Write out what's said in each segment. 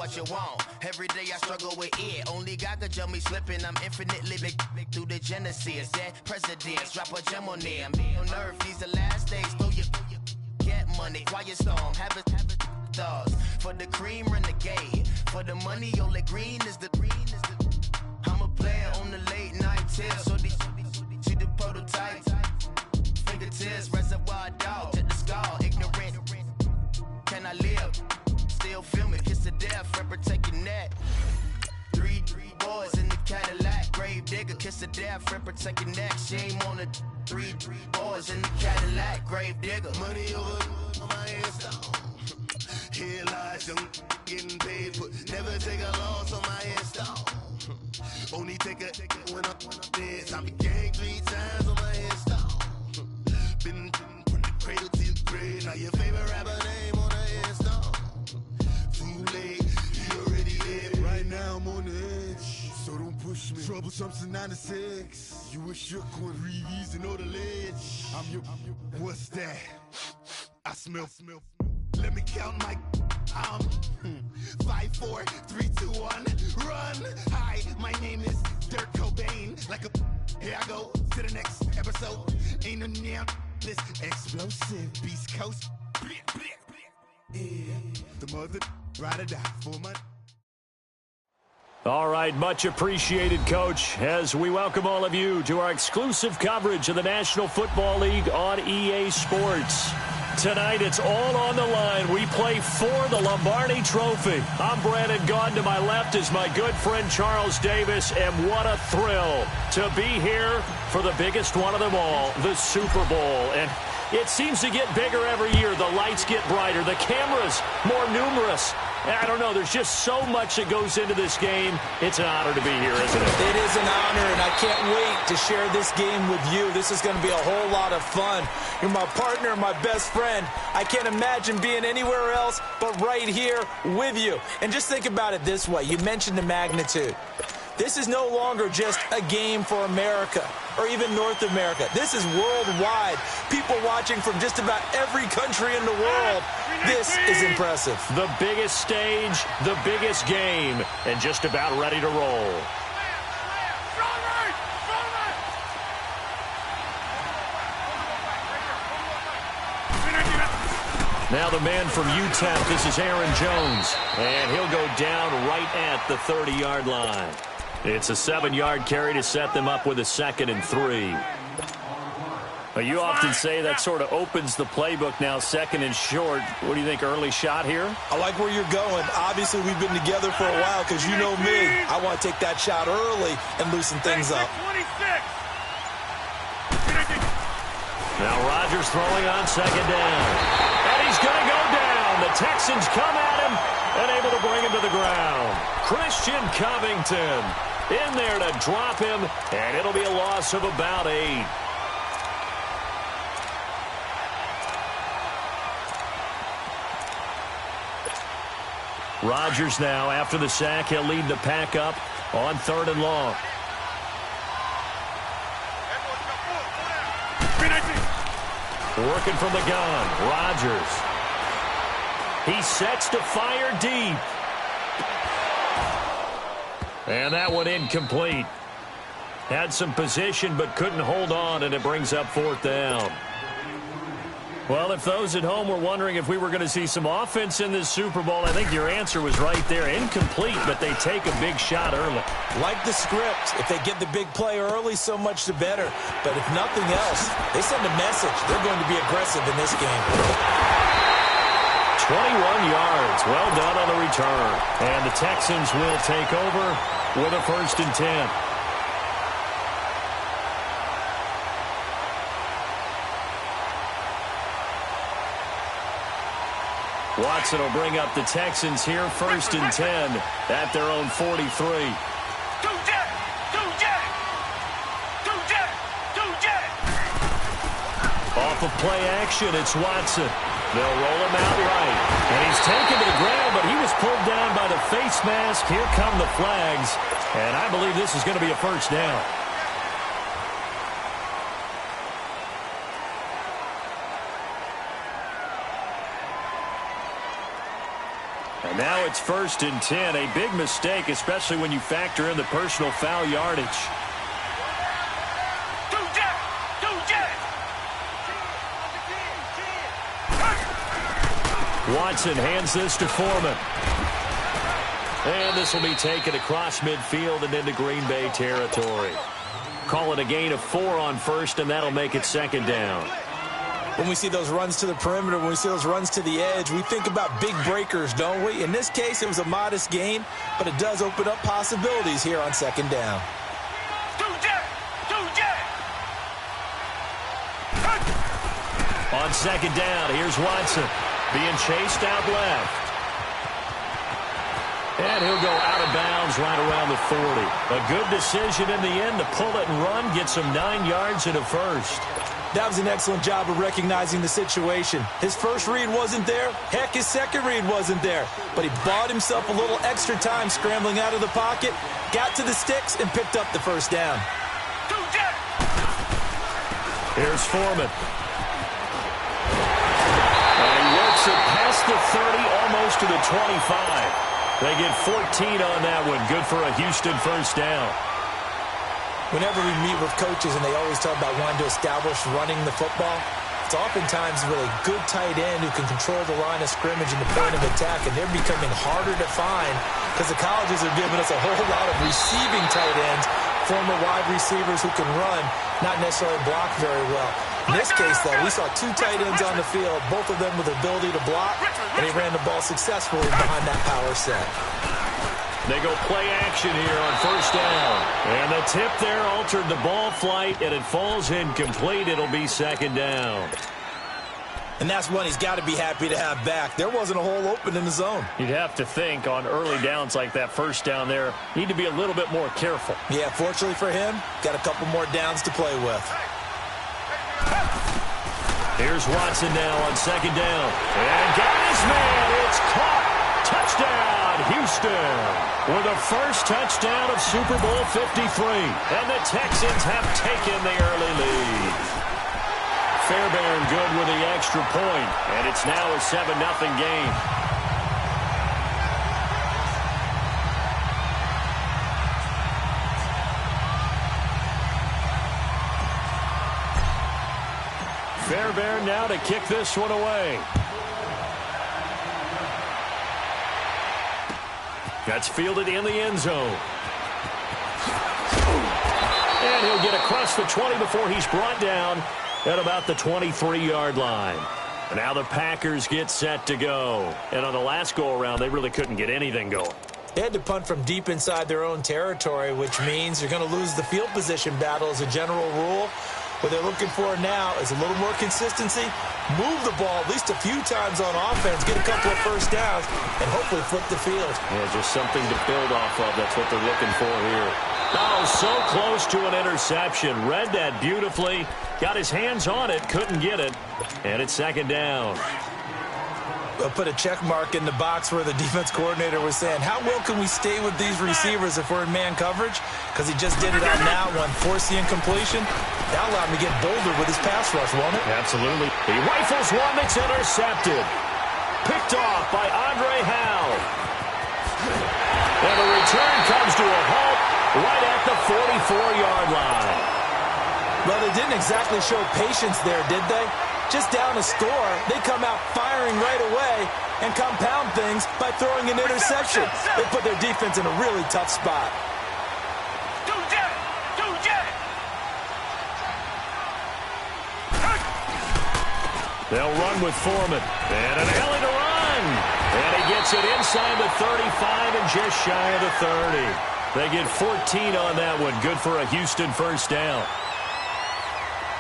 what you want. Every day I struggle with it. Only God could jump me slipping. I'm infinitely big through the Genesis. That presidents, drop a gem on there. I'm on earth, these the last days. Throw your get money, quiet storm, have it dogs. For the cream, renegade. For the money, only green is the I'm a player on the late night tip. So these see the prototype. Fingertips, reservoir dog, to the skull, ignorant. Can I live? Still filming, kiss to death, and protect your neck. Three boys in the Cadillac, grave digger, kiss to death, and protect your neck. Shame on the three boys in the Cadillac, grave digger. Money over on my headstone. Here lies young, getting paid for. Never take a loss on my headstone. Only take a when I'm dead. I be gang 3 times on my headstone. Been from the cradle to the grave. Now your favorite rapper name on the headstone. Too late, you already dead. Right now I'm on the edge, so don't push me. Troublesome since 96. You a shook one, breathe and know the ledge. I'm your, what's that? I smell. Let me count my. 5, 4, 3, 2, 1, run. Hi, my name is Dirk Cobain. Like a, here I go to the next episode. Ain't no damn this explosive Beast Coast. Yeah, the mother ride or die for my. All right, much appreciated, Coach, as we welcome all of you to our exclusive coverage of the National Football League on EA Sports. Tonight, it's all on the line. We play for the Lombardi Trophy. I'm Brandon Gaudin. To my left is my good friend Charles Davis, and what a thrill to be here for the biggest one of them all, the Super Bowl. And it seems to get bigger every year. The lights get brighter. The cameras more numerous. I don't know. There's just so much that goes into this game. It's an honor to be here, isn't it? It is an honor, and I can't wait to share this game with you. This is going to be a whole lot of fun. You're my partner, my best friend. I can't imagine being anywhere else but right here with you. And just think about it this way. You mentioned the magnitude. This is no longer just a game for America or even North America. This is worldwide. People watching from just about every country in the world. This is impressive. The biggest stage, the biggest game, and just about ready to roll. Now the man from UTEP, this is Aaron Jones, and he'll go down right at the 30-yard line. It's a 7-yard carry to set them up with a 2nd and 3. You often say that sort of opens the playbook now, 2nd and short. What do you think, early shot here? I like where you're going. Obviously, we've been together for a while because you know me. I want to take that shot early and loosen things up. Now Rodgers throwing on 2nd down. And he's going to go down. The Texans come at him and able to bring him to the ground. Christian Covington in there to drop him, and it'll be a loss of about 8. Rodgers now, after the sack, he'll lead the pack up on 3rd and long. Working from the gun, Rodgers. He sets to fire deep. And that one incomplete. Had some position but couldn't hold on, and it brings up 4th down. Well, if those at home were wondering if we were going to see some offense in this Super Bowl, I think your answer was right there. Incomplete, but they take a big shot early. Like the script. If they get the big play early, so much the better. But if nothing else, they send a message. They're going to be aggressive in this game. 21 yards. Well done on the return. And the Texans will take over with a 1st and 10. Watson will bring up the Texans here, 1st and 10 at their own 43. Off of play action, it's Watson. They'll roll him out right. And he's taken to the ground, but he was pulled down by the face mask. Here come the flags. And I believe this is going to be a 1st down. And now it's 1st and 10. A big mistake, especially when you factor in the personal foul yardage. Watson hands this to Foreman. And this will be taken across midfield and into Green Bay territory. Call it a gain of 4 on 1st, and that'll make it 2nd down. When we see those runs to the perimeter, when we see those runs to the edge, we think about big breakers, don't we? In this case, it was a modest gain, but it does open up possibilities here on 2nd down. On 2nd down, here's Watson being chased out left. And he'll go out of bounds right around the 40. A good decision in the end to pull it and run, gets him 9 yards and a first. That was an excellent job of recognizing the situation. His first read wasn't there. Heck, his second read wasn't there. But he bought himself a little extra time scrambling out of the pocket, got to the sticks, and picked up the 1st down. Here's Foreman. And he works it past the 30, almost to the 25. They get 14 on that one. Good for a Houston 1st down. Whenever we meet with coaches and they always talk about wanting to establish running the football, it's oftentimes with a good tight end who can control the line of scrimmage and the point of attack, and they're becoming harder to find because the colleges are giving us a whole lot of receiving tight ends, former wide receivers who can run, not necessarily block very well. In this case, though, we saw 2 tight ends on the field, both of them with the ability to block, and he ran the ball successfully behind that power set. They go play action here on 1st down. And the tip there altered the ball flight, and it falls incomplete. It'll be 2nd down. And that's one he's got to be happy to have back. There wasn't a hole open in the zone. You'd have to think on early downs like that 1st down there, need to be a little bit more careful. Yeah, fortunately for him, got a couple more downs to play with. Here's Watson now on 2nd down. And got his man. It's caught. Touchdown, Houston. With the first touchdown of Super Bowl 53. And the Texans have taken the early lead. Fairbairn good with the extra point. And it's now a 7-0 game. Fairbairn now to kick this one away. That's fielded in the end zone. And he'll get across the 20 before he's brought down at about the 23-yard line. And now the Packers get set to go. And on the last go-around, they really couldn't get anything going. They had to punt from deep inside their own territory, which means you're going to lose the field position battle as a general rule. What they're looking for now is a little more consistency, move the ball at least a few times on offense, get a couple of 1st downs, and hopefully flip the field. Yeah, just something to build off of. That's what they're looking for here. Oh, so close to an interception. Read that beautifully. Got his hands on it, couldn't get it. And it's 2nd down. I'll put a check mark in the box where the defense coordinator was saying, how well can we stay with these receivers if we're in man coverage? Because he just did it on that one, forced the incompletion. That allowed him to get bolder with his pass rush, won't it? Absolutely. He rifles one that's intercepted. Picked off by Andre Howell. And the return comes to a halt right at the 44-yard line. Well, they didn't exactly show patience there, did they? Just down a score, they come out firing right away and compound things by throwing an interception. They put their defense in a really tough spot. They'll run with Foreman. And an alley to run. And he gets it inside the 35 and just shy of the 30. They get 14 on that one. Good for a Houston 1st down.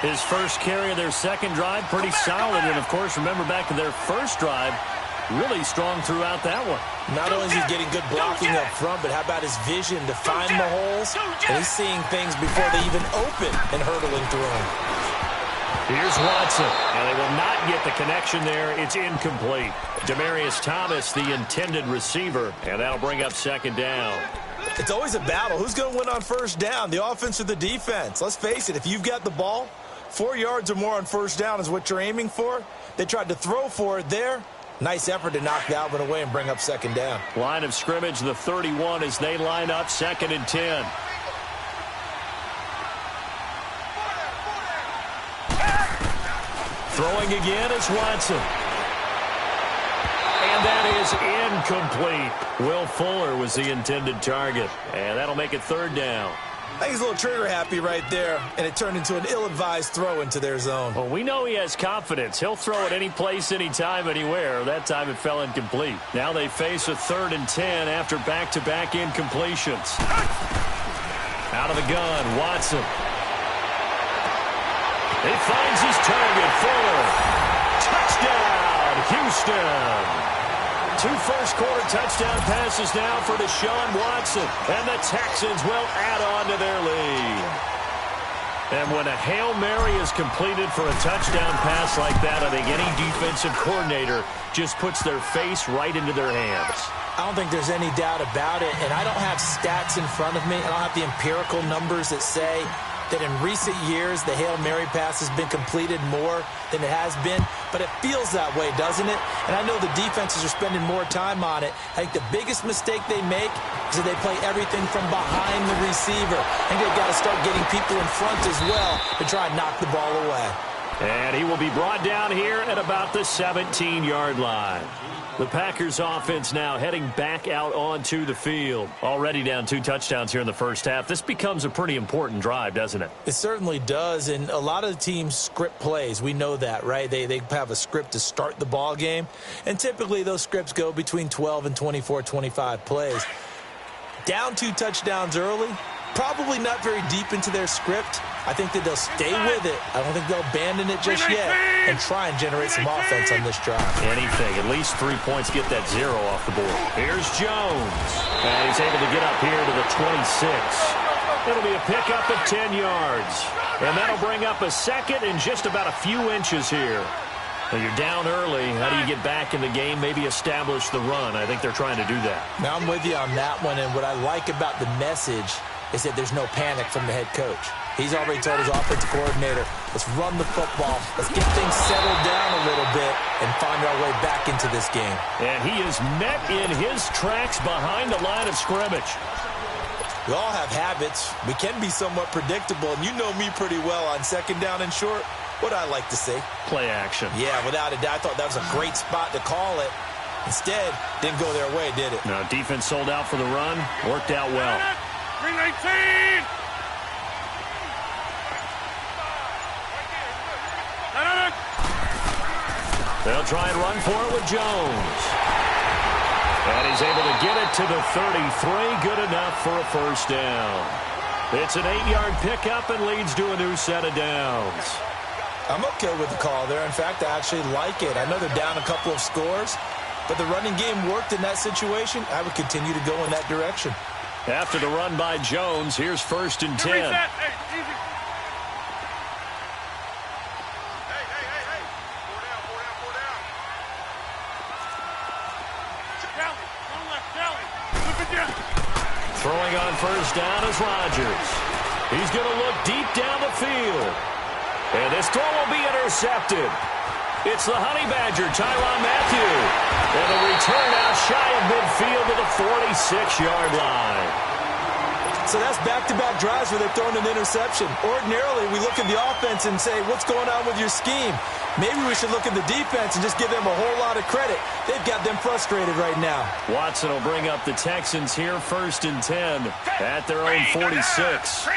His first carry of their 2nd drive, pretty solid. And, of course, remember back to their 1st drive, really strong throughout that one. Not only is he getting good blocking up front, but how about his vision to find the holes? And he's seeing things before they even open and hurtling through them. Here's Watson. And they will not get the connection there. It's incomplete. Demaryius Thomas, the intended receiver, and that'll bring up 2nd down. It's always a battle. Who's going to win on 1st down, the offense or the defense? Let's face it, if you've got the ball, 4 yards or more on 1st down is what you're aiming for. They tried to throw for it there. Nice effort to knock that one away and bring up second down. Line of scrimmage, the 31 as they line up 2nd and 10. Throwing again is Watson. And that is incomplete. Will Fuller was the intended target. And that'll make it 3rd down. I think he's a little trigger happy right there, and it turned into an ill-advised throw into their zone. Well, we know he has confidence. He'll throw it any place, anytime, anywhere. That time it fell incomplete. Now they face a 3rd and 10 after back-to-back incompletions. Out of the gun, Watson. He finds his target, Fuller. Touchdown, Houston. 2 first-quarter touchdown passes now for Deshaun Watson. And the Texans will add on to their lead. And when a Hail Mary is completed for a touchdown pass like that, I think any defensive coordinator just puts their face right into their hands. I don't think there's any doubt about it. And I don't have stats in front of me. I don't have the empirical numbers that say that in recent years the Hail Mary pass has been completed more than it has been, but it feels that way, doesn't it? And I know the defenses are spending more time on it. I think the biggest mistake they make is that they play everything from behind the receiver. I think they've got to start getting people in front as well to try and knock the ball away. And he will be brought down here at about the 17-yard line. The Packers offense now heading back out onto the field. Already down 2 touchdowns here in the first half. This becomes a pretty important drive, doesn't it? It certainly does, and a lot of the teams script plays. We know that, right? They have a script to start the ball game, and typically those scripts go between 12 and 24, 25 plays. Down 2 touchdowns early, probably not very deep into their script. I think that they'll stay with it. I don't think they'll abandon it just yet and try and generate some offense on this drive. Anything. At least 3 points. Get that 0 off the board. Here's Jones. And he's able to get up here to the 26. It'll be a pickup of 10 yards. And that'll bring up a 2nd and just about a few inches here. Well, you're down early. How do you get back in the game? Maybe establish the run. I think they're trying to do that. Now, I'm with you on that one. And what I like about the message is that there's no panic from the head coach. He's already told his offensive coordinator, let's run the football, let's get things settled down a little bit and find our way back into this game. And he is met in his tracks behind the line of scrimmage. We all have habits. We can be somewhat predictable, and you know me pretty well on 2nd down and short. What I like to see? Play action. Yeah, without a doubt. I thought that was a great spot to call it. Instead, didn't go their way, did it? No, defense sold out for the run. Worked out well. 319! They'll try and run for it with Jones. And he's able to get it to the 33. Good enough for a first down. It's an 8-yard pickup and leads to a new set of downs. I'm okay with the call there. In fact, I actually like it. I know they're down a couple of scores, but the running game worked in that situation. I would continue to go in that direction. After the run by Jones, here's 1st and 10. Throwing on first down is Rodgers. He's going to look deep down the field. And this throw will be intercepted. It's the Honey Badger, Tyrann Mathieu. And a return out shy of midfield to the 46-yard line. So that's back-to-back drives where they're throwing an interception. Ordinarily, we look at the offense and say, what's going on with your scheme? Maybe we should look at the defense and just give them a whole lot of credit. They've got them frustrated right now. Watson will bring up the Texans here 1st and 10 at their own 46.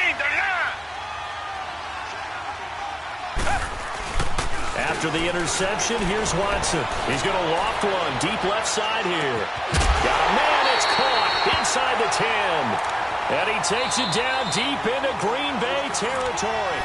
After the interception, here's Watson. He's going to loft one deep left side here. Got a man, it's caught inside the 10. And he takes it down deep into Green Bay territory.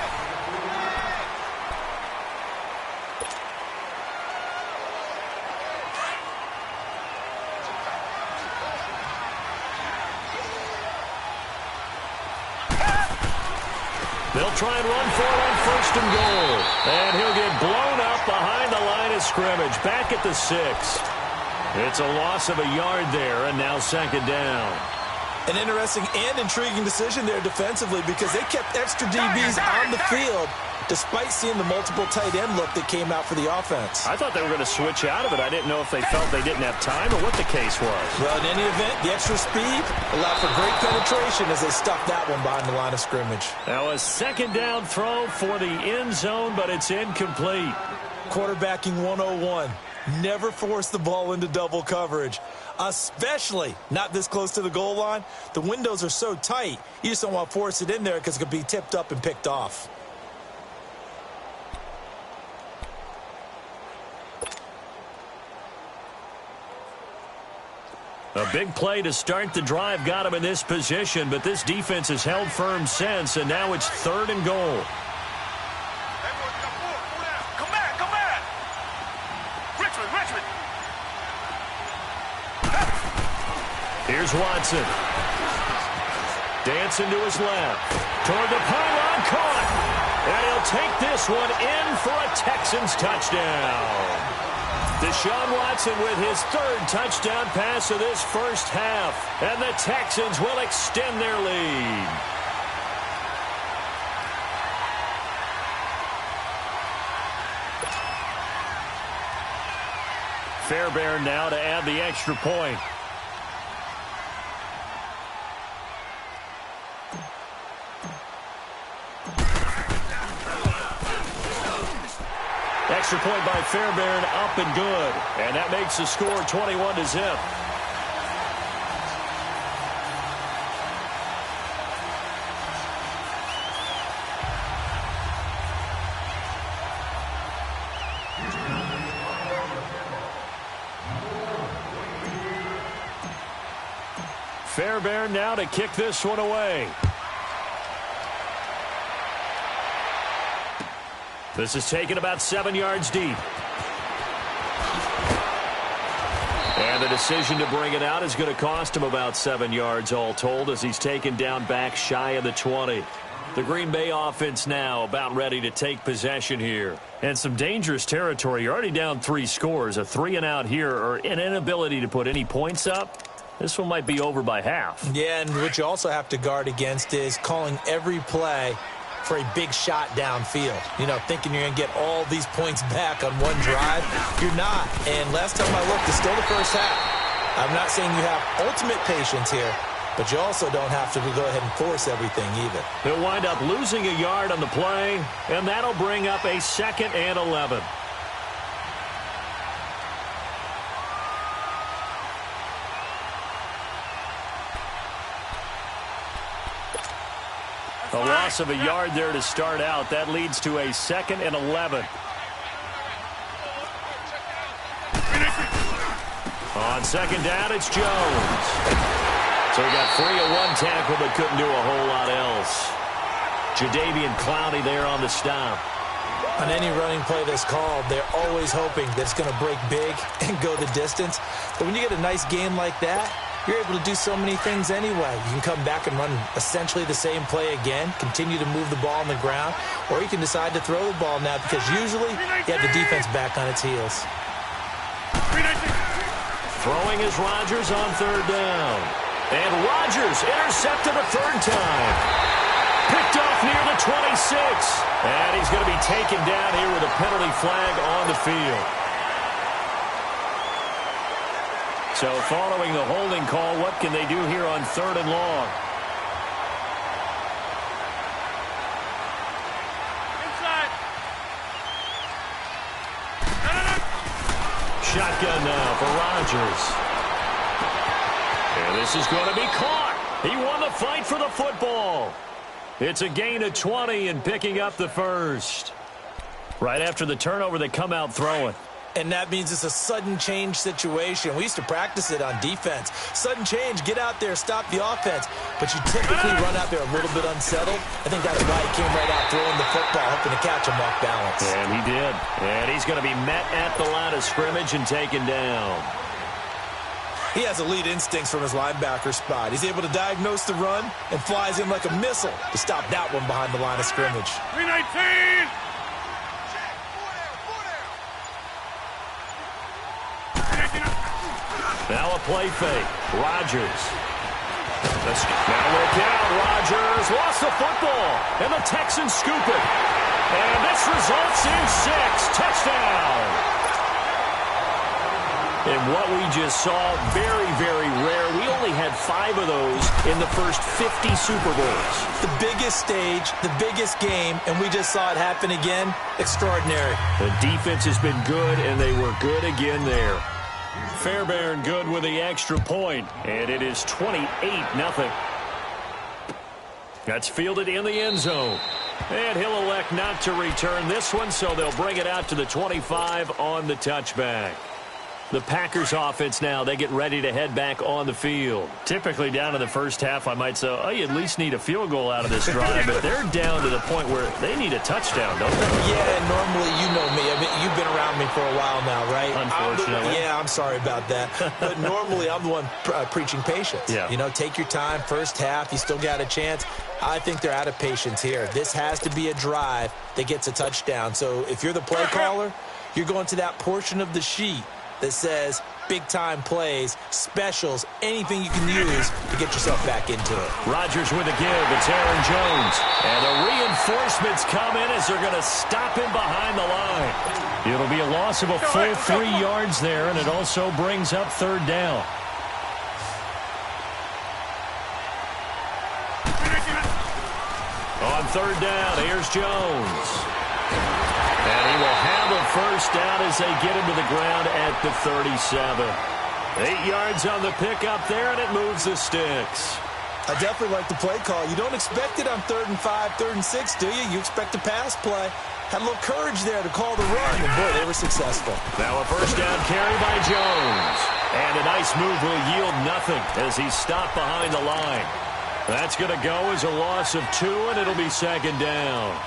They'll try and run for it on 1st and goal. And he'll get blown up behind the line of scrimmage. Back at the 6. It's a loss of a yard there, and now 2nd down. An interesting and intriguing decision there defensively because they kept extra DBs on the field despite seeing the multiple tight end look that came out for the offense. I thought they were going to switch out of it. I didn't know if they felt they didn't have time or what the case was. Well, in any event, the extra speed allowed for great penetration as they stuffed that one behind the line of scrimmage. Now a second down throw for the end zone, but it's incomplete. Quarterbacking 101. Never force the ball into double coverage, especially not this close to the goal line. The windows are so tight, you just don't want to force it in there because it could be tipped up and picked off. A big play to start the drive got him in this position, but this defense has held firm since, and now it's 3rd and goal. Here's Watson. Dancing to his left. Toward the pylon, caught. And he'll take this one in for a Texans touchdown. Deshaun Watson with his 3rd touchdown pass of this first half. And the Texans will extend their lead. Fairbairn now to add the extra point. Extra point by Fairbairn, up and good. And that makes the score 21-0. Fairbairn now to kick this one away. This is taken about 7 yards deep. And the decision to bring it out is going to cost him about 7 yards all told as he's taken down back shy of the 20. The Green Bay offense now about ready to take possession here. And some dangerous territory. You're already down 3 scores. A 3-and-out here or an inability to put any points up. This one might be over by half. Yeah, and what you also have to guard against is calling every play for a big shot downfield. You know, thinking you're going to get all these points back on one drive. You're not. And last time I looked, it's still the first half. I'm not saying you have ultimate patience here, but you also don't have to go ahead and force everything either. He'll wind up losing a yard on the play, and that'll bring up a 2nd and 11. A loss of a yard there to start out. That leads to a 2nd and 11. On 2nd down, it's Jones. So he got free of one tackle but couldn't do a whole lot else. Jadeveon Clowney there on the stop. On any running play that's called, they're always hoping that it's going to break big and go the distance. But when you get a nice game like that, you're able to do so many things anyway. You can come back and run essentially the same play again, continue to move the ball on the ground, or you can decide to throw the ball now because usually you have the defense back on its heels. Throwing is Rodgers on 3rd down. And Rodgers intercepted a 3rd time. Picked off near the 26. And he's going to be taken down here with a penalty flag on the field. So following the holding call, what can they do here on 3rd and long? Inside. Shotgun now for Rodgers. And this is going to be caught. He won the fight for the football. It's a gain of 20 and picking up the 1st. Right after the turnover, they come out throwing. And that means it's a sudden change situation. We used to practice it on defense. Sudden change, get out there, stop the offense. But you typically run out there a little bit unsettled. I think that's why he came right out throwing the football, hoping to catch him off balance. And he did. And he's going to be met at the line of scrimmage and taken down. He has elite instincts from his linebacker spot. He's able to diagnose the run and flies in like a missile to stop that one behind the line of scrimmage. 319. Now a play fake. Rodgers. Now with down, Rodgers lost the football, and the Texans scoop it. And this results in 6. Touchdown. And what we just saw, very, very rare. We only had 5 of those in the first 50 Super Bowls. The biggest stage, the biggest game, and we just saw it happen again. Extraordinary. The defense has been good, and they were good again there. Fairbairn good with the extra point, and it is 28-0. That's fielded in the end zone. And he'll elect not to return this one, so they'll bring it out to the 25 on the touchback. The Packers offense now, they get ready to head back on the field. Typically down in the first half, I might say, oh, you at least need a field goal out of this drive, but they're down to the point where they need a touchdown, don't they? Yeah, normally, you know me. I mean, you've been around me for a while now, right? Unfortunately. I'm sorry about that. But normally, I'm the one preaching patience. Yeah. You know, take your time, first half, you still got a chance. I think they're out of patience here. This has to be a drive that gets a touchdown. So if you're the play caller, you're going to that portion of the sheet that says big-time plays, specials, anything you can use to get yourself back into it. Rodgers with a give. It's Aaron Jones. And the reinforcements come in as they're going to stop him behind the line. It'll be a loss of a full 3 yards there, and it also brings up 3rd down. On 3rd down, here's Jones. And he will handle 1st down as they get him to the ground at the 37. 8 yards on the pickup there, and it moves the sticks. I definitely like the play call. You don't expect it on 3rd and 5, 3rd and 6, do you? You expect a pass play. Had a little courage there to call the run, and boy, they were successful. Now a 1st down carry by Jones. And a nice move will yield nothing as he's stopped behind the line. That's going to go as a loss of 2, and it'll be 2nd down.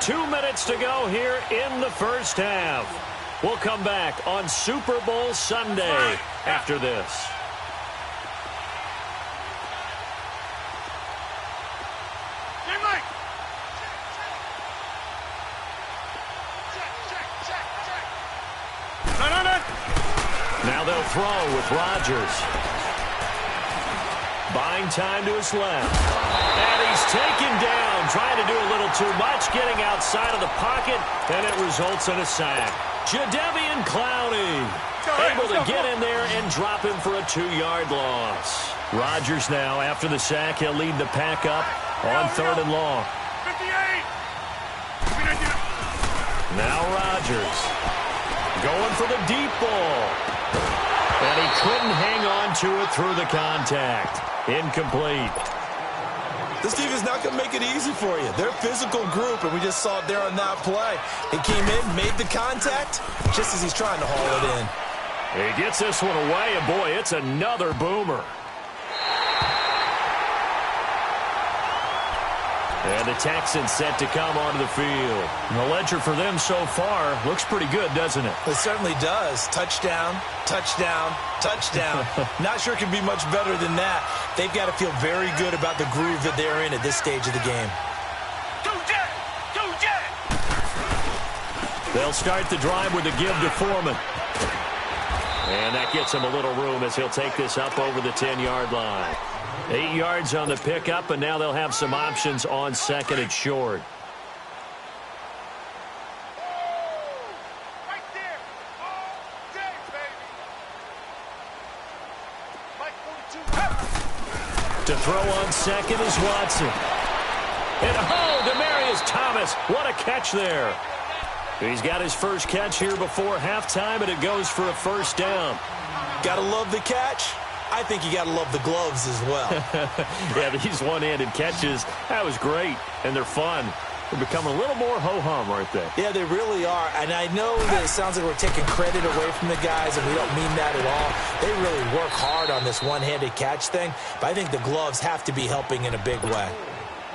2 minutes to go here in the first half. We'll come back on Super Bowl Sunday after this. Now they'll throw with Rodgers. Buying time to his left. And he's taken down, trying to do a little too much, getting outside of the pocket, and it results in a sack. Jadeveon Clowney able to get in there and drop him for a 2-yard loss. Rodgers now, after the sack, he'll lead the pack up on 3rd and long. 58. Now Rodgers going for the deep ball. And he couldn't hang on to it through the contact. Incomplete. This team is not going to make it easy for you. They're a physical group, and we just saw it there on that play. He came in, made the contact, just as he's trying to haul it in. He gets this one away, and boy, it's another boomer. And the Texans set to come onto the field. The ledger for them so far looks pretty good, doesn't it? It certainly does. Touchdown, touchdown, touchdown. Not sure it can be much better than that. They've got to feel very good about the groove that they're in at this stage of the game. They'll start the drive with a give to Foreman. And that gets him a little room as he'll take this up over the 10-yard line. 8 yards on the pickup, and now they'll have some options on 2nd and short. Right there. All day, baby. To throw on 2nd is Watson. And Demaryius Thomas, what a catch there. He's got his first catch here before halftime, and it goes for a 1st down. Gotta love the catch. I think you got to love the gloves as well. Yeah, these one-handed catches, that was great, and they're fun. They're becoming a little more ho-hum, aren't they? Yeah, they really are, and I know that it sounds like we're taking credit away from the guys, and we don't mean that at all. They really work hard on this one-handed catch thing, but I think the gloves have to be helping in a big way.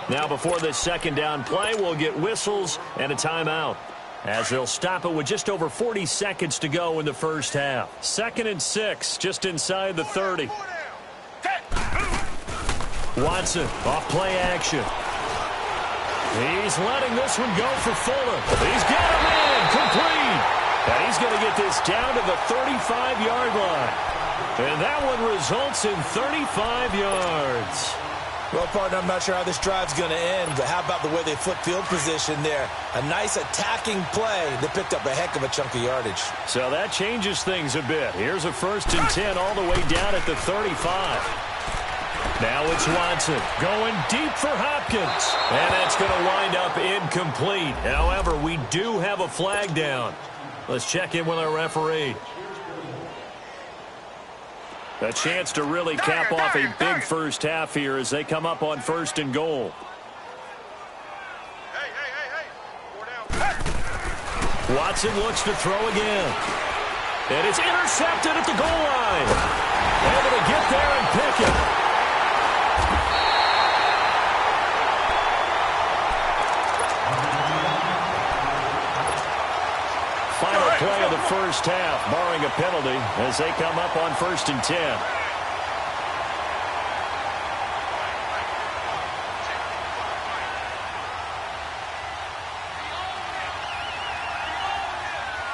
Now, before this 2nd down play, we'll get whistles and a timeout, as they'll stop it with just over 40 seconds to go in the first half. 2nd and 6, just inside the 30. Watson, off play action. He's letting this one go for Fuller. He's got him in, complete. And he's going to get this down to the 35-yard line. And that one results in 35 yards. Well, partner, I'm not sure how this drive's going to end, but how about the way they flip field position there? A nice attacking play. They picked up a heck of a chunk of yardage. So that changes things a bit. Here's a 1st and 10 all the way down at the 35. Now it's Watson going deep for Hopkins. And that's going to wind up incomplete. However, we do have a flag down. Let's check in with our referee. A chance to really cap off a big first half here as they come up on 1st and goal. Watson looks to throw again. And it's intercepted at the goal line. Able to get there and pick it. Final play of the first half, barring a penalty, as they come up on 1st and 10.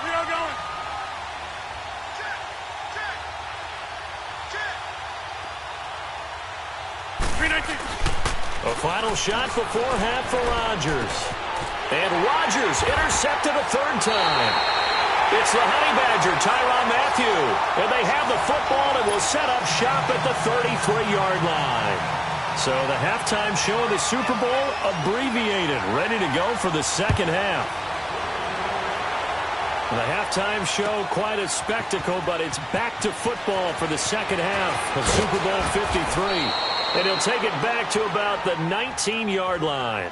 We are going. Check. A final shot before half for Rodgers. And Rodgers intercepted a 3rd time. It's the Honey Badger, Tyrann Mathieu. And they have the football and will set up shop at the 33-yard line. So the halftime show of the Super Bowl abbreviated, ready to go for the second half. The halftime show, quite a spectacle, but it's back to football for the second half of Super Bowl 53. And he'll take it back to about the 19-yard line.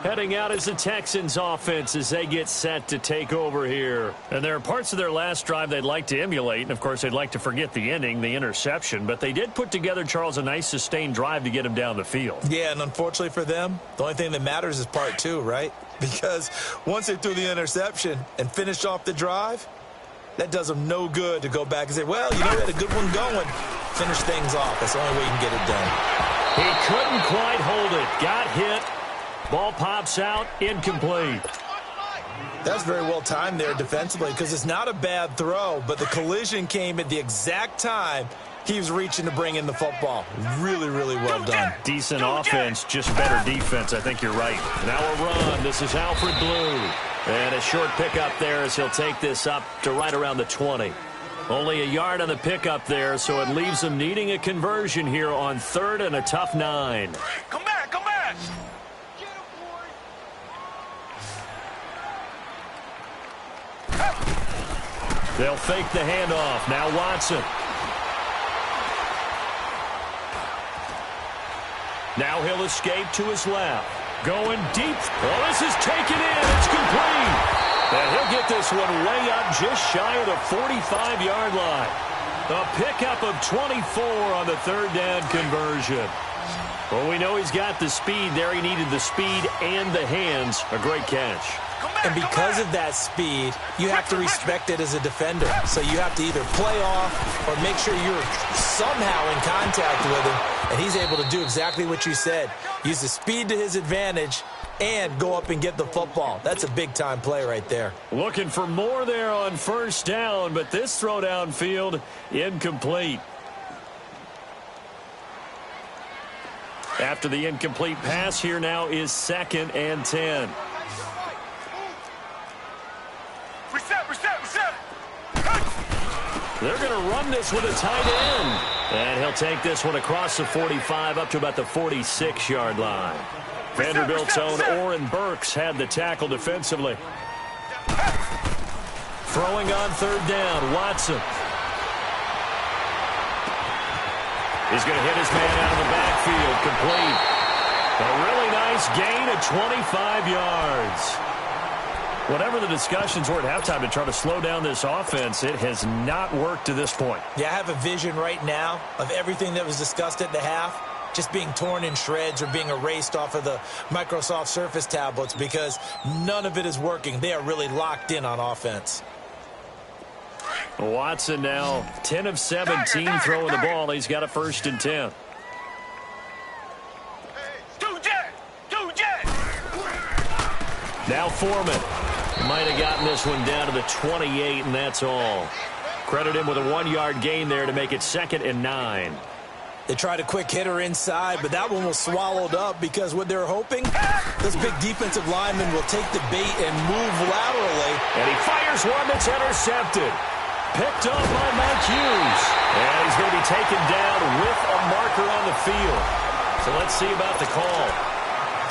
Heading out as the Texans offense as they get set to take over here. And there are parts of their last drive they'd like to emulate. And, of course, they'd like to forget the ending, the interception. But they did put together, Charles, a nice sustained drive to get him down the field. Yeah, and unfortunately for them, the only thing that matters is part 2, right? Because once they threw the interception and finished off the drive, that does them no good to go back and say, well, you know, we had a good one going. Finish things off. That's the only way you can get it done. He couldn't quite hold it. Got hit. Ball pops out, incomplete. That's very well timed there defensively because it's not a bad throw, but the collision came at the exact time he was reaching to bring in the football. Really, really well done. Decent offense, just better defense. I think you're right. Now a run. This is Alfred Blue. And a short pickup there as he'll take this up to right around the 20. Only a yard on the pickup there, so it leaves them needing a conversion here on 3rd and a tough 9. Come back, come back. They'll fake the handoff. Now Watson. Now he'll escape to his left. Going deep. Oh, this is taken in. It's complete. And he'll get this one way up just shy of the 45-yard line. A pickup of 24 on the 3rd down conversion. Well, we know he's got the speed there. He needed the speed and the hands. A great catch. And because of that speed, you have to respect it as a defender. So you have to either play off or make sure you're somehow in contact with him. And he's able to do exactly what you said. Use the speed to his advantage and go up and get the football. That's a big-time play right there. Looking for more there on 1st down, but this throw downfield incomplete. After the incomplete pass, here now is 2nd and 10. Reset. They're going to run this with a tight end. And he'll take this one across the 45 up to about the 46-yard line. Vanderbilt's own Oren Burks had the tackle defensively. Throwing on 3rd down, Watson. He's going to hit his man out of the backfield, complete. A really nice gain of 25 yards. Whatever the discussions were at halftime to try to slow down this offense, it has not worked to this point. Yeah, I have a vision right now of everything that was discussed at the half just being torn in shreds or being erased off of the Microsoft Surface tablets because none of it is working. They are really locked in on offense. Watson now 10 of 17 throwing the ball. He's got a 1st and 10. Now Foreman. Might have gotten this one down to the 28, and that's all. Credit him with a 1-yard gain there to make it 2nd and 9. They tried a quick hitter inside, but that one was swallowed up because what they're hoping, this big defensive lineman will take the bait and move laterally. And he fires one that's intercepted. Picked up by Mike Hughes. And he's going to be taken down with a marker on the field. So let's see about the call.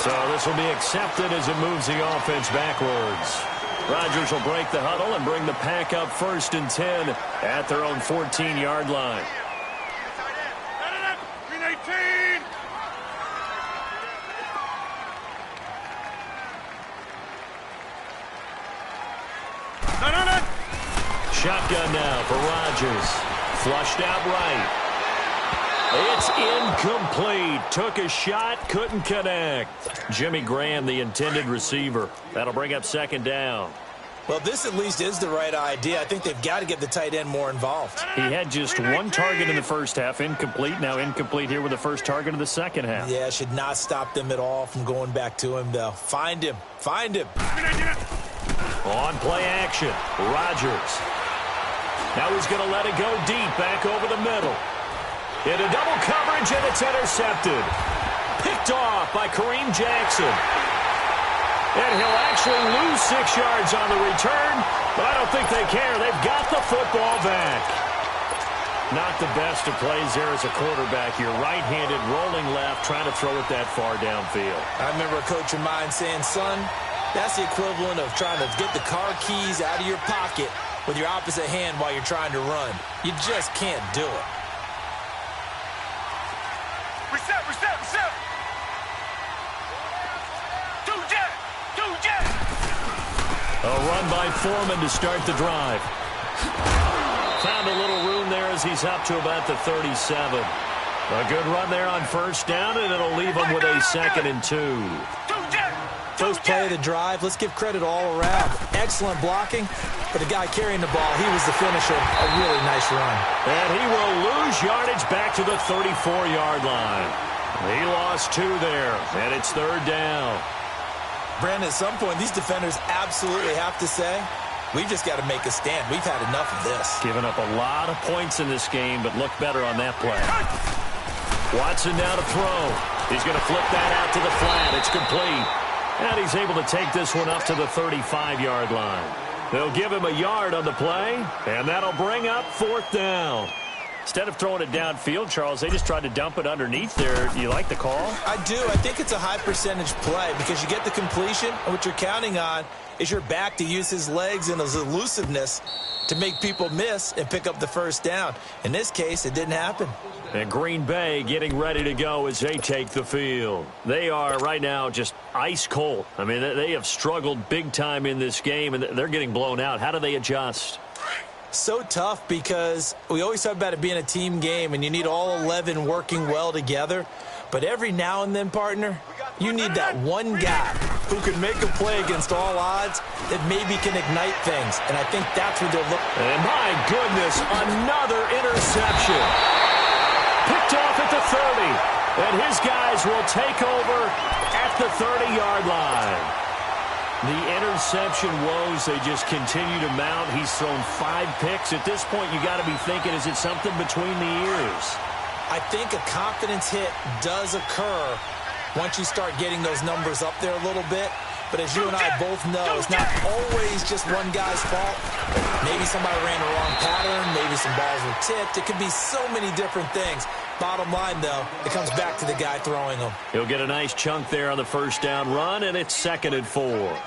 So this will be accepted as it moves the offense backwards. Rodgers will break the huddle and bring the Pack up 1st and 10 at their own 14-yard line. 319. Shotgun now for Rodgers. Flushed out right. It's incomplete. Took a shot, couldn't connect. Jimmy Graham, the intended receiver. That'll bring up 2nd down. Well, this at least is the right idea. I think they've got to get the tight end more involved. He had just 1 target in the first half. Incomplete. Now incomplete here with the first target of the second half. Yeah, should not stop them at all from going back to him, though. Find him. Find him. On play action. Rodgers. Now he's going to let it go deep back over the middle. Into double coverage, and it's intercepted. Picked off by Kareem Jackson. And he'll actually lose 6 yards on the return, but I don't think they care. They've got the football back. Not the best of plays there as a quarterback. You're right-handed, rolling left, trying to throw it that far downfield. I remember a coach of mine saying, son, that's the equivalent of trying to get the car keys out of your pocket with your opposite hand while you're trying to run. You just can't do it. Reset. 2 jet. A run by Foreman to start the drive. Found a little room there as he's up to about the 37. A good run there on 1st down, and it'll leave him with a 2nd and 2. First play of the drive, let's give credit all around. Excellent blocking, but the guy carrying the ball, he was the finisher. A really nice run. And he will lose yardage back to the 34-yard line. He lost 2 there, and it's 3rd down. Brandon, at some point, these defenders absolutely have to say, we've just got to make a stand. We've had enough of this. Given up a lot of points in this game, but look better on that play. Watson now to throw. He's going to flip that out to the flat. It's complete. And he's able to take this one up to the 35-yard line. They'll give him a yard on the play, and that'll bring up 4th down. Instead of throwing it downfield, Charles, they just tried to dump it underneath there. You like the call? I do. I think it's a high percentage play because you get the completion, and what you're counting on is your back to use his legs and his elusiveness to make people miss and pick up the 1st down. In this case, it didn't happen. And Green Bay getting ready to go as they take the field. They are right now just ice cold. I mean, they have struggled big time in this game, and they're getting blown out. How do they adjust? So tough because we always talk about it being a team game, and you need all 11 working well together. But every now and then, partner, you need that one guy who can make a play against all odds that maybe can ignite things. And I think that's what they're looking for. And my goodness, another interception. Picked off at the 30. And his guys will take over at the 30-yard line. The interception woes, they just continue to mount. He's thrown 5 picks. At this point, you got to be thinking, is it something between the ears? I think a confidence hit does occur once you start getting those numbers up there a little bit. But as you and I both know, it's not always just one guy's fault. Maybe somebody ran the wrong pattern. Maybe some balls were tipped. It could be so many different things. Bottom line, though, it comes back to the guy throwing them. He'll get a nice chunk there on the 1st down run, and it's 2nd and 4.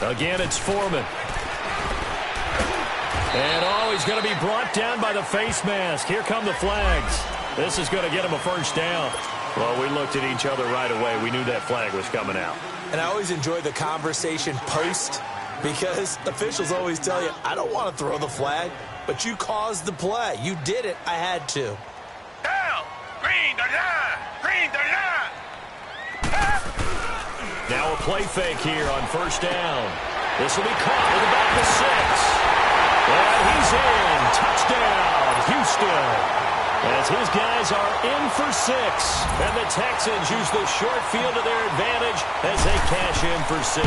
Again, it's Foreman. And, he's going to be brought down by the face mask. Here come the flags. This is going to get him a 1st down. Well, we looked at each other right away. We knew that flag was coming out. And I always enjoy the conversation post because officials always tell you, I don't want to throw the flag, but you caused the play. You did it. I had to. Down. Green, line. Green the line. Now a play fake here on first down. This will be caught with about the 6. And he's in. Touchdown, Houston. As his guys are in for 6. And the Texans use the short field to their advantage as they cash in for 6.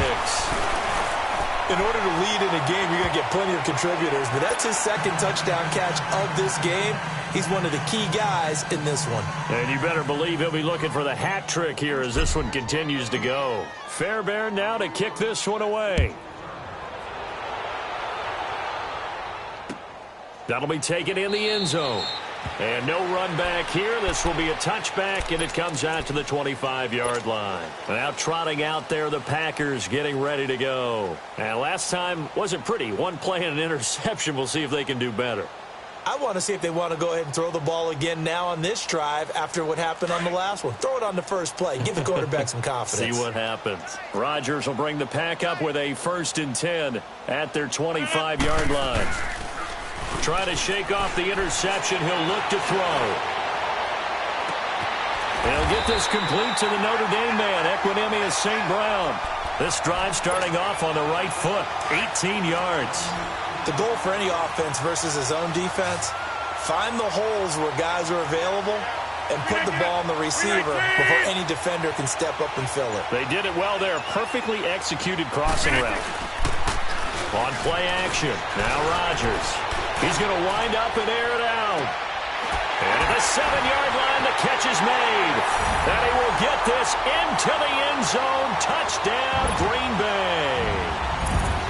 In order to lead in a game, you're going to get plenty of contributors, but that's his second touchdown catch of this game. He's one of the key guys in this one. And you better believe he'll be looking for the hat trick here as this one continues to go. Fairbairn now to kick this one away. That'll be taken in the end zone. And no run back here. This will be a touchback, and it comes out to the 25-yard line. Now trotting out there, the Packers getting ready to go. And last time wasn't pretty. One play and an interception. We'll see if they can do better. I want to see if they want to go ahead and throw the ball again now on this drive after what happened on the last one. Throw it on the first play. Give the quarterback some confidence. See what happens. Rodgers will bring the pack up with a 1st and 10 at their 25-yard line. Trying to shake off the interception. He'll look to throw. He'll get this complete to the Notre Dame man, Equinemius St. Brown. This drive starting off on the right foot, 18 yards. The goal for any offense versus his own defense, find the holes where guys are available and put the ball on the receiver before any defender can step up and fill it. They did it well there. Perfectly executed crossing route. On play action, now Rodgers. He's going to wind up and air it out. And at the 7-yard line, the catch is made. And he will get this into the end zone. Touchdown, Green Bay.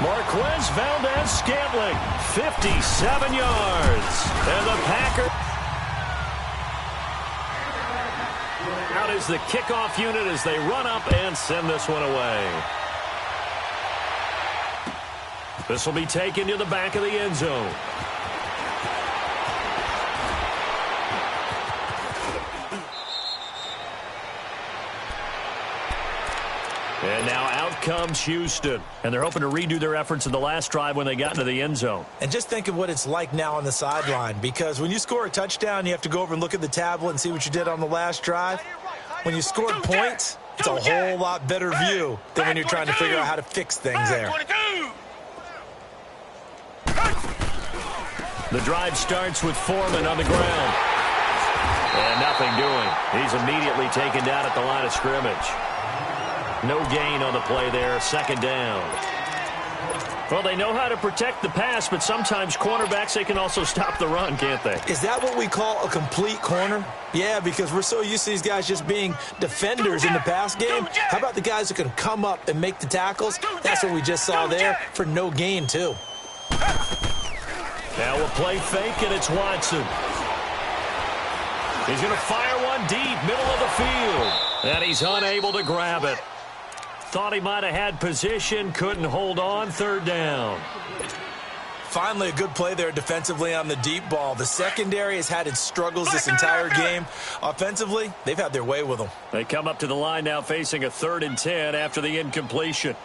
Marquez Valdez-Scantling, 57 yards. And the Packers out is the kickoff unit as they run up and send this one away. This will be taken to the back of the end zone. And now out comes Houston. And they're hoping to redo their efforts in the last drive when they got into the end zone. And just think of what it's like now on the sideline, because when you score a touchdown, you have to go over and look at the tablet and see what you did on the last drive. When you scored points, it's a whole lot better view than when you're trying to figure out how to fix things there. The drive starts with Foreman on the ground. And nothing doing. He's immediately taken down at the line of scrimmage. No gain on the play there, 2nd down. Well, they know how to protect the pass, but sometimes cornerbacks, they can also stop the run, can't they? Is that what we call a complete corner? Yeah, because we're so used to these guys just being defenders in the pass game. How about the guys who can come up and make the tackles? That's what we just saw there for no gain, too. Now a play fake, and it's Watson. He's going to fire one deep, middle of the field. And he's unable to grab it. Thought he might have had position, couldn't hold on, 3rd down. Finally, a good play there defensively on the deep ball. The secondary has had its struggles this entire game. Offensively, they've had their way with them. They come up to the line now facing a 3rd and 10 after the incompletion.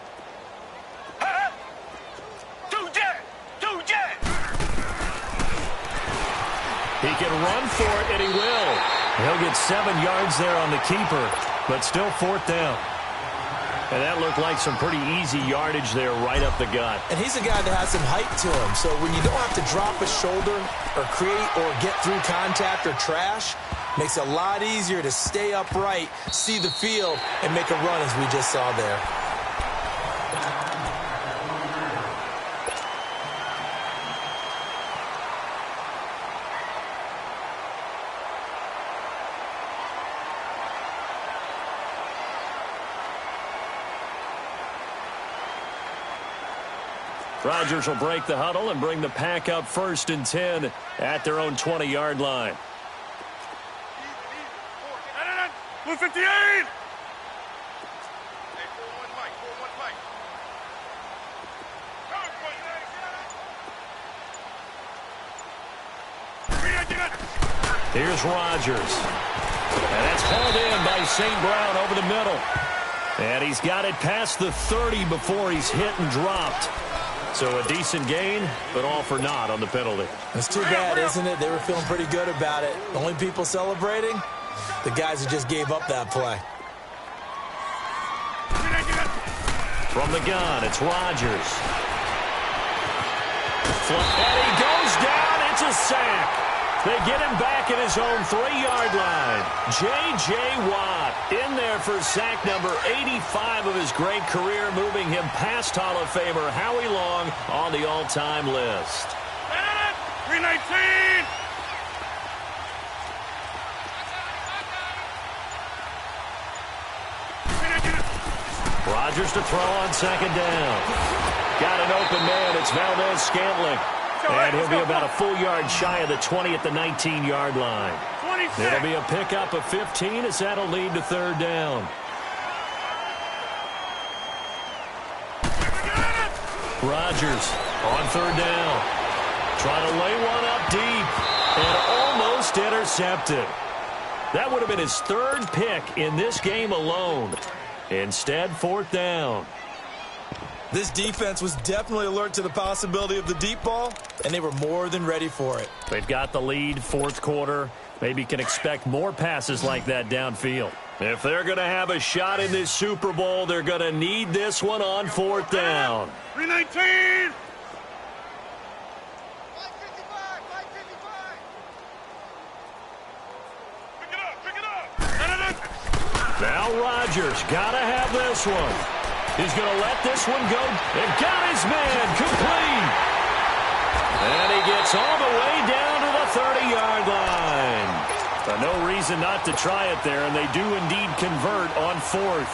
He can run for it, and he will. He'll get 7 yards there on the keeper, but still 4th down. And that looked like some pretty easy yardage there right up the gut. And he's a guy that has some height to him, so when you don't have to drop a shoulder or create or get through contact or trash, makes it a lot easier to stay upright, see the field, and make a run as we just saw there. Rodgers will break the huddle and bring the pack up 1st and 10 at their own 20-yard line. Blue 58! Here's Rodgers. And that's hauled in by St. Brown over the middle. And he's got it past the 30 before he's hit and dropped. So a decent gain, but all for naught on the penalty. It's too bad, isn't it? They were feeling pretty good about it. The only people celebrating, The guys who just gave up that play. From the gun, it's Rodgers. And he goes down. It's a sack. They get him back at his own 3-yard line. J.J. Watt in there for sack number 85 of his great career, moving him past Hall of Famer Howie Long on the all-time list. 319! Rodgers to throw on second down. Got an open man. It's Valdez-Scantling. And he'll be about a full yard shy of the 20 at the 19-yard line. 26. It'll be a pickup of 15 as that'll lead to third down. Rodgers on third down. Trying to lay one up deep. And almost intercepted. That would have been his third pick in this game alone. Instead, fourth down. This defense was definitely alert to the possibility of the deep ball, and they were more than ready for it. They've got the lead, fourth quarter. Maybe can expect more passes like that downfield. If they're going to have a shot in this Super Bowl, they're going to need this one on fourth down. 319! Now Rodgers got to have this one. He's going to let this one go. And got his man complete. And he gets all the way down to the 30-yard line. No reason not to try it there, and they do indeed convert on fourth.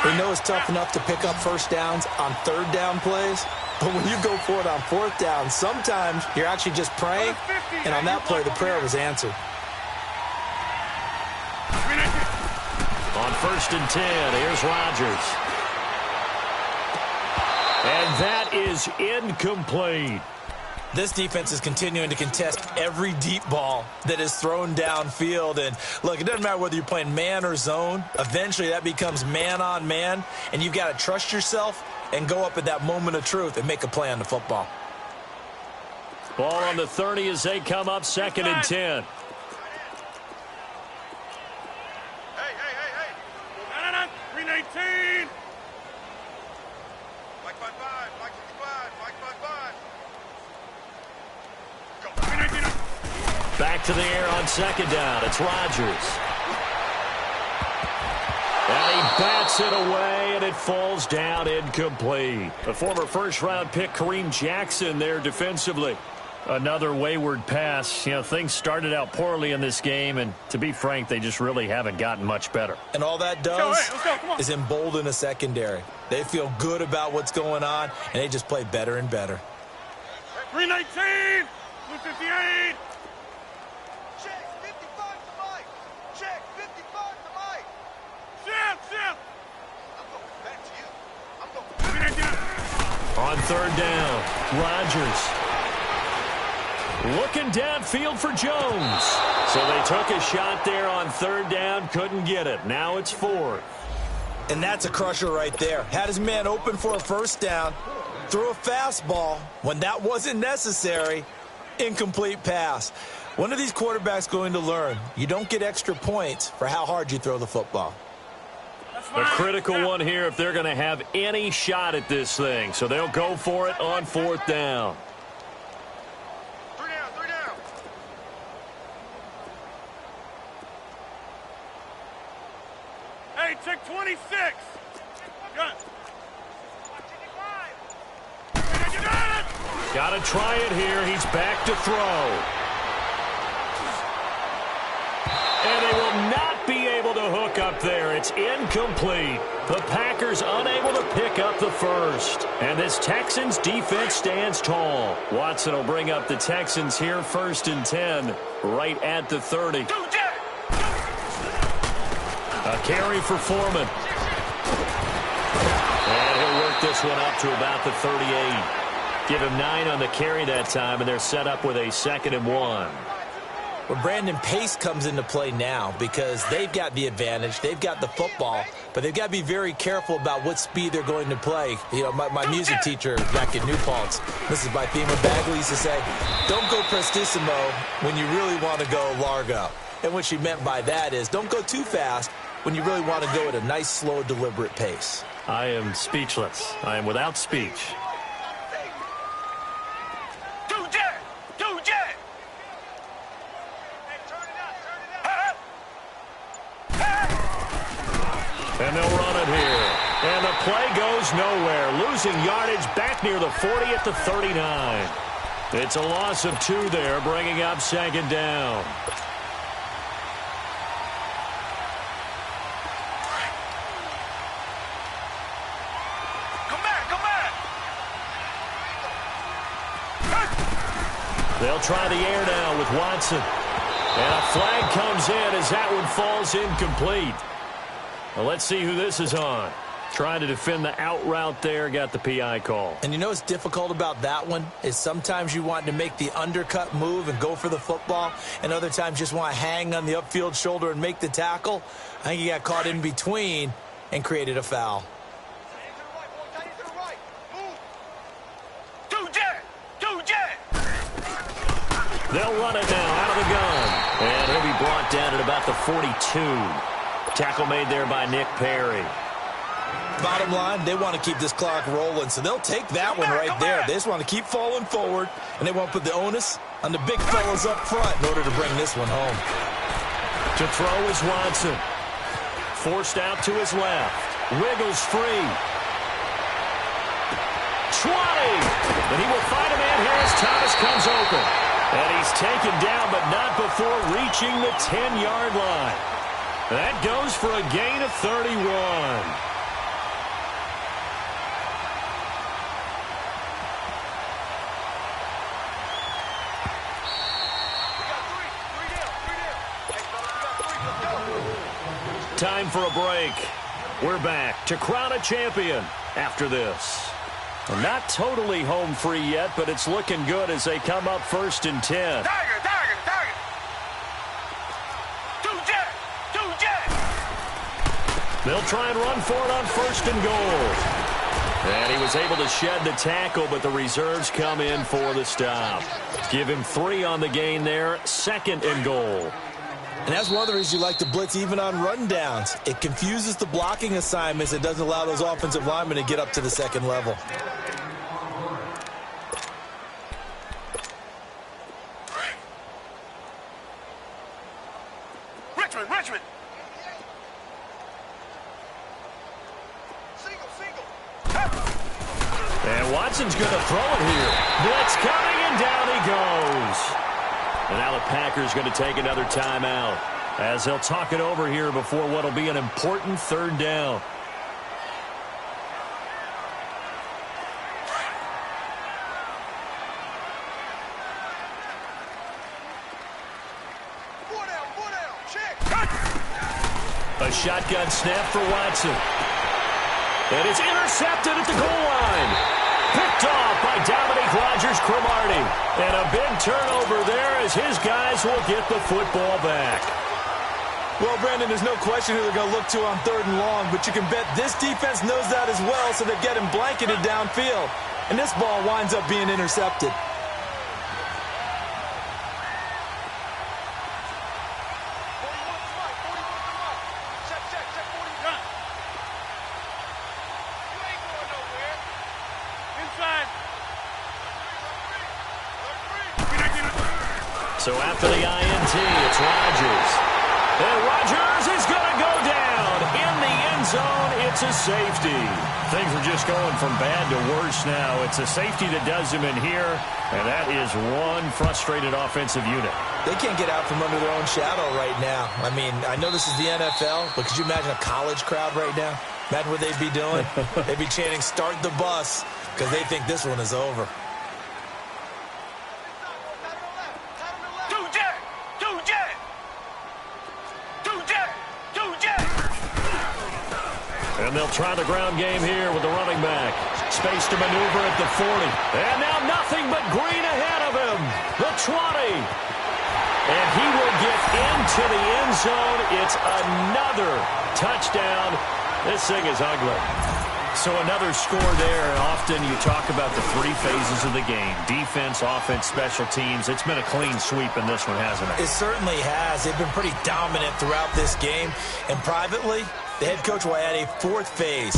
They know it's tough enough to pick up first downs on third down plays, but when you go for it on fourth down, sometimes you're actually just praying, and on that play, the prayer was answered. On 1st and 10, here's Rodgers. And that is incomplete. This defense is continuing to contest every deep ball that is thrown downfield. And, look, it doesn't matter whether you're playing man or zone. Eventually, that becomes man-on-man, and you've got to trust yourself and go up at that moment of truth and make a play on the football. Ball on the 30 as they come up 2nd and 10. Hey. 319! Mike 55, Mike 55, Mike 55. Back to the air on second down. It's Rodgers. And he bats it away, and it falls down incomplete. The former first-round pick Kareem Jackson there defensively. Another wayward pass. You know, things started out poorly in this game, and to be frank, they just really haven't gotten much better. And all that does is embolden a secondary. They feel good about what's going on, and they just play better and better. 319! 258! Check 55 to Mike. Check 55 to Mike. Ship! I'm going back to you. I'm going. On third down, Rodgers. Looking downfield for Jones. So they took a shot there on third down, couldn't get it. Now it's fourth. And that's a crusher right there. Had his man open for a first down, threw a fastball when that wasn't necessary, incomplete pass. When are these quarterbacks going to learn? You don't get extra points for how hard you throw the football. A critical one here if they're going to have any shot at this thing. So they'll go for it on fourth down. Three down. Hey, check 26. Got it. Got to try it here. He's back to throw. And they will not be able to hook up there. It's incomplete. The Packers unable to pick up the first. And this Texans defense stands tall. Watson will bring up the Texans here 1st and 10, right at the 30. A carry for Foreman. And he'll work this one up to about the 38. Give him 9 on the carry that time, and they're set up with a 2nd and 1. Well, Brandon, pace comes into play now because they've got the advantage. They've got the football, but they've got to be very careful about what speed they're going to play. You know, my music teacher back in New Paltz, Mrs. Bythema Bagley, used to say, don't go prestissimo when you really want to go largo. And what she meant by that is don't go too fast when you really want to go at a nice, slow, deliberate pace. I am speechless. I am without speech. And they'll run it here. And the play goes nowhere. Losing yardage back near the 40 at the 39. It's a loss of 2 there, bringing up 2nd down. Come back! They'll try the air now with Watson. And a flag comes in as that one falls incomplete. Well, let's see who this is on. Trying to defend the out route there, got the PI call. And you know what's difficult about that one is sometimes you want to make the undercut move and go for the football, and other times just want to hang on the upfield shoulder and make the tackle. I think he got caught in between and created a foul. They'll run it now out of the gun. And he'll be brought down at about the 42. Tackle made there by Nick Perry. Bottom line, they want to keep this clock rolling, so they'll take that one right there. They just want to keep falling forward, and they want to put the onus on the big fellas up front in order to bring this one home. To throw is Watson. Forced out to his left. Wiggles free. 20. And he will find a man here as Thomas comes open. And he's taken down, but not before reaching the 10-yard line. That goes for a gain of 31. Time for a break. We're back to crown a champion after this. Well, not totally home free yet, but it's looking good as they come up 1st and 10. They'll try and run for it on 1st and goal. And he was able to shed the tackle, but the reserves come in for the stop. Give him 3 on the gain there, 2nd and goal. And that's one of the reasons you like to blitz even on rundowns. It confuses the blocking assignments. It doesn't allow those offensive linemen to get up to the 2nd level. Richmond! Single! And Watson's going to throw it here. Blitz coming, and down he goes. And now the Packers going to take another timeout as they'll talk it over here before what will be an important 3rd down. A shotgun snap for Watson. And it's intercepted at the goal line. Picked off by Dominique Rodgers-Cromartie. And a big turnover there as his guys will get the football back. Well, Brandon, there's no question who they're going to look to on 3rd and long, but you can bet this defense knows that as well, so they're getting blanketed downfield. And this ball winds up being intercepted. So after the INT, it's Rodgers. And Rodgers is going to go down. In the end zone, it's a safety. Things are just going from bad to worse now. It's a safety that does him in here, and that is one frustrated offensive unit. They can't get out from under their own shadow right now. I mean, I know this is the NFL, but could you imagine a college crowd right now? Imagine what they'd be doing. They'd be chanting, "Start the bus," because they think this one is over. And they'll try the ground game here with the running back. Space to maneuver at the 40. And now nothing but green ahead of him. The 20. And he will get into the end zone. It's another touchdown. This thing is ugly. So another score there. Often you talk about the three phases of the game: defense, offense, special teams. It's been a clean sweep in this one, hasn't it? It certainly has. They've been pretty dominant throughout this game. And privately, the head coach will add a fourth phase.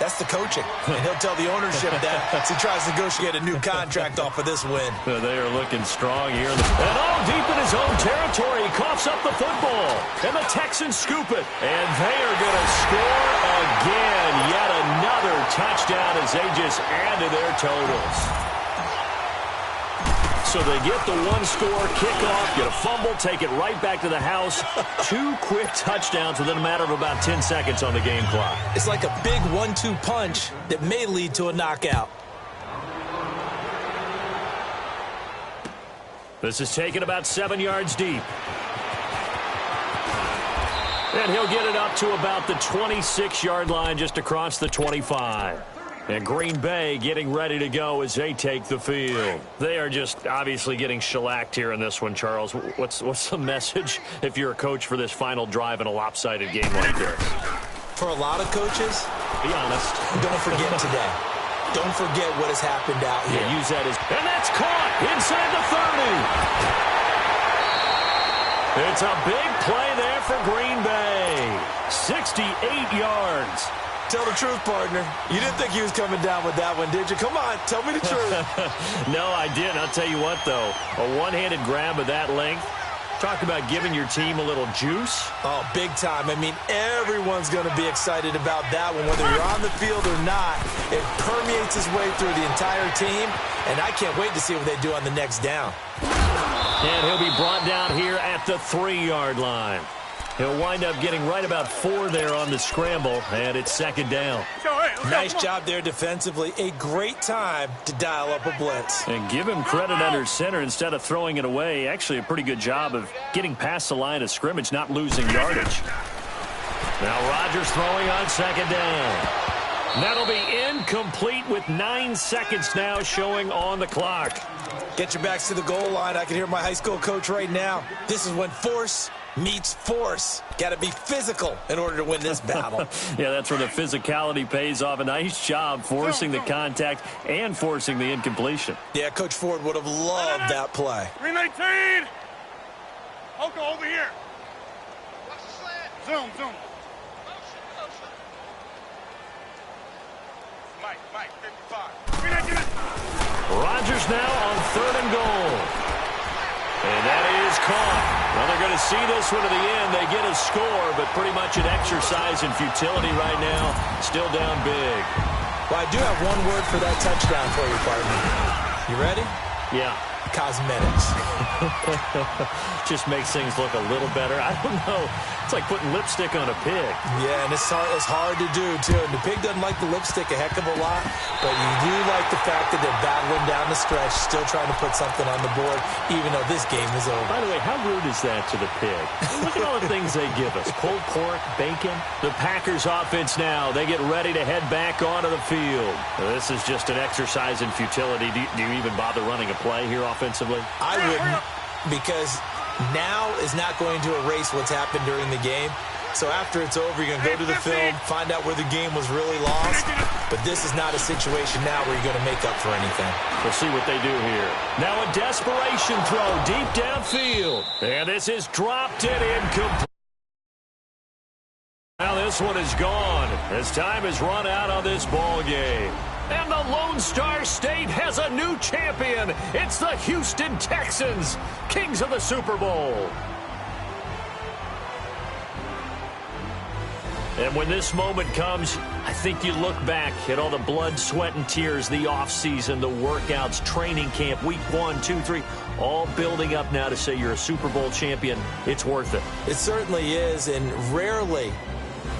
That's the coaching. And he'll tell the ownership that as he tries to negotiate a new contract off of this win. They are looking strong here. And all deep in his own territory. He coughs up the football. And the Texans scoop it. And they are going to score again. Yet another touchdown as they just add to their totals. So they get the one-score kickoff, get a fumble, take it right back to the house. 2 quick touchdowns within a matter of about 10 seconds on the game clock. It's like a big 1-2 punch that may lead to a knockout. This is taken about 7 yards deep. And he'll get it up to about the 26-yard line, just across the 25. And Green Bay getting ready to go as they take the field. They are just obviously getting shellacked here in this one, Charles. What's the message if you're a coach for this final drive in a lopsided game like this? For a lot of coaches, be honest, don't forget today. Don't forget what has happened out here. Yeah, use that as... And that's caught inside the 30. It's a big play there for Green Bay. 68 yards. Tell the truth, partner. You didn't think he was coming down with that one, did you? Come on, tell me the truth. No, I didn't. I'll tell you what, though. A one-handed grab of that length. Talk about giving your team a little juice. Oh, big time. I mean, everyone's going to be excited about that one, whether you're on the field or not. It permeates its way through the entire team, and I can't wait to see what they do on the next down. And he'll be brought down here at the 3-yard line. He'll wind up getting right about 4 there on the scramble, and it's second down. Nice job there defensively. A great time to dial up a blitz. And give him credit under center instead of throwing it away. Actually, a pretty good job of getting past the line of scrimmage, not losing yardage. Now Rodgers throwing on second down. That'll be incomplete with 9 seconds now showing on the clock. Get your backs to the goal line. I can hear my high school coach right now. This is when force meets force. Got to be physical in order to win this battle. Yeah, that's where the physicality pays off. A nice job forcing the contact and forcing the incompletion. Yeah, Coach Ford would have loved that play. 319. Oko, over here. Zoom. Mike, 55. 319. Rodgers now on 3rd and goal. And that is caught. Well, they're going to see this one to the end. They get a score, but pretty much an exercise in futility right now. Still down big. Well, I do have one word for that touchdown for you, partner. You ready? Yeah. Cosmetics. Just makes things look a little better. I don't know. It's like putting lipstick on a pig. Yeah, and it's hard to do, too. And the pig doesn't like the lipstick a heck of a lot, but you do like the fact that they're battling down the stretch, still trying to put something on the board, even though this game is over. By the way, how rude is that to the pig? Look at all the things they give us. Pulled pork, bacon. The Packers offense now. They get ready to head back onto the field. This is just an exercise in futility. Do you even bother running a play here offensively? I wouldn't, because now is not going to erase what's happened during the game. So after it's over, you're going to go to the film, find out where the game was really lost. But this is not a situation now where you're going to make up for anything. We'll see what they do here. Now a desperation throw deep downfield. And this is dropped and incomplete. Now this one is gone as time has run out on this ball game. And the Lone Star State has a new champion. It's the Houston Texans, kings of the Super Bowl. And when this moment comes, I think you look back at all the blood, sweat, and tears, the offseason, the workouts, training camp, week 1, 2, 3, all building up now to say you're a Super Bowl champion. It's worth it. It certainly is, and rarely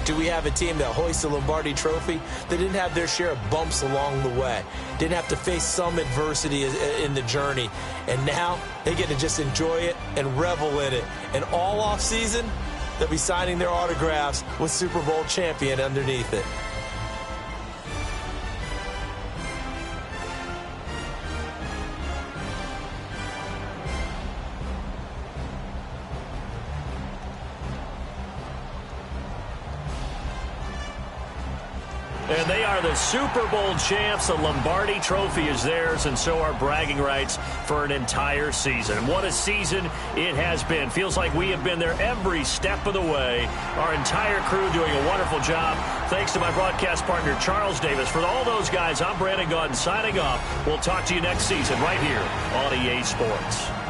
do we have a team that hoists the Lombardi Trophy that didn't have their share of bumps along the way, didn't have to face some adversity in the journey, and now they get to just enjoy it and revel in it. And all offseason, they'll be signing their autographs with Super Bowl champion underneath it. And they are the Super Bowl champs. The Lombardi Trophy is theirs, and so are bragging rights for an entire season. And what a season it has been. Feels like we have been there every step of the way. Our entire crew doing a wonderful job. Thanks to my broadcast partner, Charles Davis. For all those guys, I'm Brandon Gaudin signing off. We'll talk to you next season right here on EA Sports.